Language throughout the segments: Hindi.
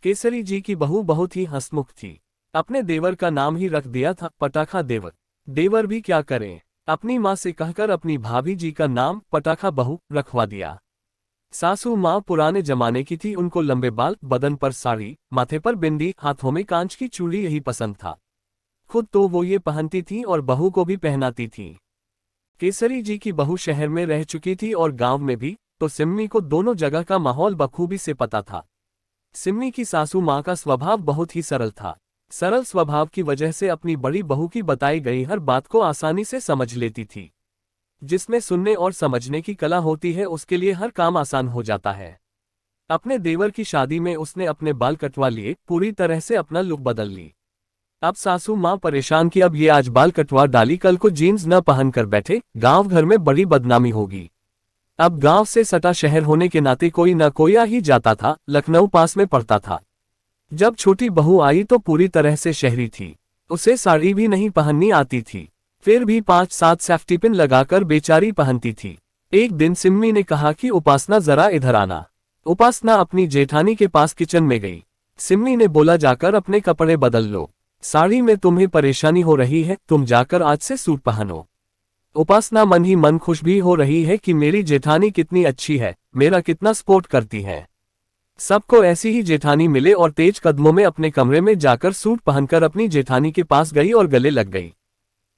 केसरी जी की बहू बहुत ही हंसमुख थी। अपने देवर का नाम ही रख दिया था पटाखा देवर। देवर भी क्या करें, अपनी माँ से कहकर अपनी भाभी जी का नाम पटाखा बहू रखवा दिया। सासू माँ पुराने जमाने की थी, उनको लंबे बाल, बदन पर साड़ी, माथे पर बिंदी, हाथों में कांच की चूड़ी यही पसंद था। खुद तो वो ये पहनती थी और बहू को भी पहनाती थी। केसरी जी की बहू शहर में रह चुकी थी और गांव में भी, तो सिम्मी को दोनों जगह का माहौल बखूबी से पता था। सिम्मी की सासू माँ का स्वभाव बहुत ही सरल था। सरल स्वभाव की वजह से अपनी बड़ी बहू की बताई गई हर बात को आसानी से समझ लेती थी। जिसमें सुनने और समझने की कला होती है उसके लिए हर काम आसान हो जाता है। अपने देवर की शादी में उसने अपने बाल कटवा लिए, पूरी तरह से अपना लुक बदल ली। अब सासू माँ परेशान कि अब ये आज बाल कटवा डाली, कल को जीन्स न पहन कर बैठे, गांव घर में बड़ी बदनामी होगी। अब गांव से सटा शहर होने के नाते कोई न कोई आ ही जाता था। लखनऊ पास में पड़ता था। जब छोटी बहू आई तो पूरी तरह से शहरी थी। उसे साड़ी भी नहीं पहननी आती थी, फिर भी 5-7 सेफ्टी पिन लगाकर बेचारी पहनती थी। एक दिन सिम्मी ने कहा कि उपासना जरा इधर आना। उपासना अपनी जेठानी के पास किचन में गई। सिम्मी ने बोला जाकर अपने कपड़े बदल लो, साड़ी में तुम्हें परेशानी हो रही है, तुम जाकर आज से सूट पहनो। उपासना मन ही मन खुश भी हो रही है कि मेरी जेठानी कितनी अच्छी है, मेरा कितना सपोर्ट करती है। सबको ऐसी ही जेठानी मिले और तेज कदमों में अपने कमरे में जाकर सूट पहनकर अपनी जेठानी के पास गई और गले लग गई।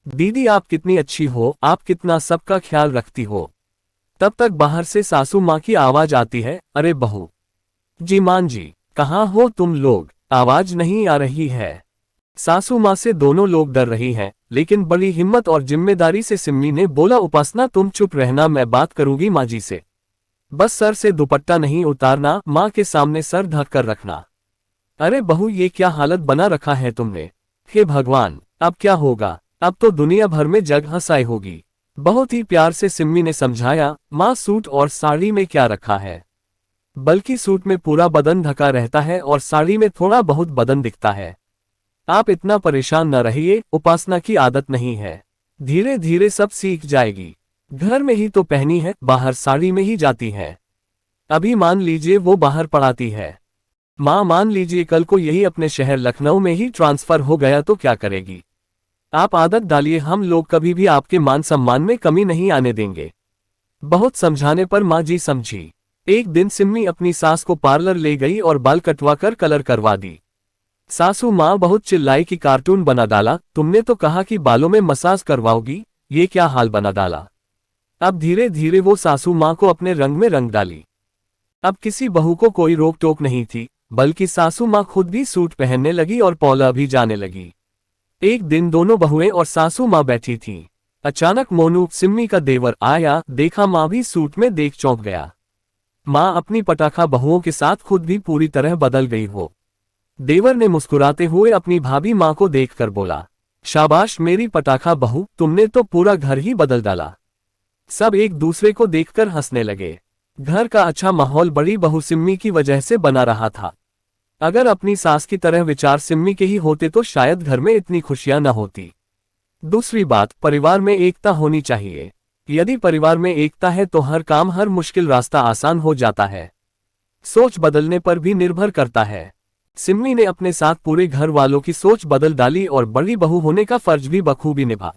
दीदी आप कितनी अच्छी हो, आप कितना सबका ख्याल रखती हो। तब तक बाहर से सासू माँ की आवाज आती है, अरे बहू जी, मान जी, कहाँ हो तुम लोग, आवाज नहीं आ रही है। सासू माँ से दोनों लोग डर रही हैं, लेकिन बड़ी हिम्मत और जिम्मेदारी से सिम्मी ने बोला, उपासना तुम चुप रहना, मैं बात करूंगी माँ जी से। बस सर से दुपट्टा नहीं उतारना, माँ के सामने सर ढक कर रखना। अरे बहू ये क्या हालत बना रखा है तुमने, हे भगवान अब क्या होगा, अब तो दुनिया भर में जग हंसाई होगी। बहुत ही प्यार से सिम्मी ने समझाया, माँ सूट और साड़ी में क्या रखा है, बल्कि सूट में पूरा बदन ढका रहता है और साड़ी में थोड़ा बहुत बदन दिखता है। आप इतना परेशान न रहिए, उपासना की आदत नहीं है, धीरे धीरे सब सीख जाएगी। घर में ही तो पहनी है, बाहर साड़ी में ही जाती है। अभी मान लीजिए वो बाहर पढ़ाती है। माँ मान लीजिए कल को यही अपने शहर लखनऊ में ही ट्रांसफर हो गया तो क्या करेगी। आप आदत डालिए, हम लोग कभी भी आपके मान सम्मान में कमी नहीं आने देंगे। बहुत समझाने पर माँ जी समझी। एक दिन सिम्मी अपनी सास को पार्लर ले गई और बाल कटवा कर कलर करवा दी। सासू माँ बहुत चिल्लाई कि कार्टून बना डाला, तुमने तो कहा कि बालों में मसाज करवाओगी, ये क्या हाल बना डाला। अब धीरे धीरे वो सासू माँ को अपने रंग में रंग डाली। अब किसी बहू को कोई रोक टोक नहीं थी, बल्कि सासू माँ खुद भी सूट पहनने लगी और पौला भी जाने लगी। एक दिन दोनों बहुएं और सासू माँ बैठी थीं। अचानक मोनू, सिम्मी का देवर, आया, देखा माँ भी सूट में देख चौंक गया। माँ अपनी पटाखा बहुओं के साथ खुद भी पूरी तरह बदल गई हो। देवर ने मुस्कुराते हुए अपनी भाभी माँ को देखकर बोला, शाबाश मेरी पटाखा बहू, तुमने तो पूरा घर ही बदल डाला। सब एक दूसरे को देखकर हंसने लगे। घर का अच्छा माहौल बड़ी बहू सिम्मी की वजह से बना रहा था। अगर अपनी सास की तरह विचार सिम्मी के ही होते तो शायद घर में इतनी खुशियां न होती। दूसरी बात, परिवार में एकता होनी चाहिए। यदि परिवार में एकता है तो हर काम, हर मुश्किल रास्ता आसान हो जाता है। सोच बदलने पर भी निर्भर करता है। सिम्मी ने अपने साथ पूरे घर वालों की सोच बदल डाली और बड़ी बहू होने का फर्ज भी बखूबी निभा।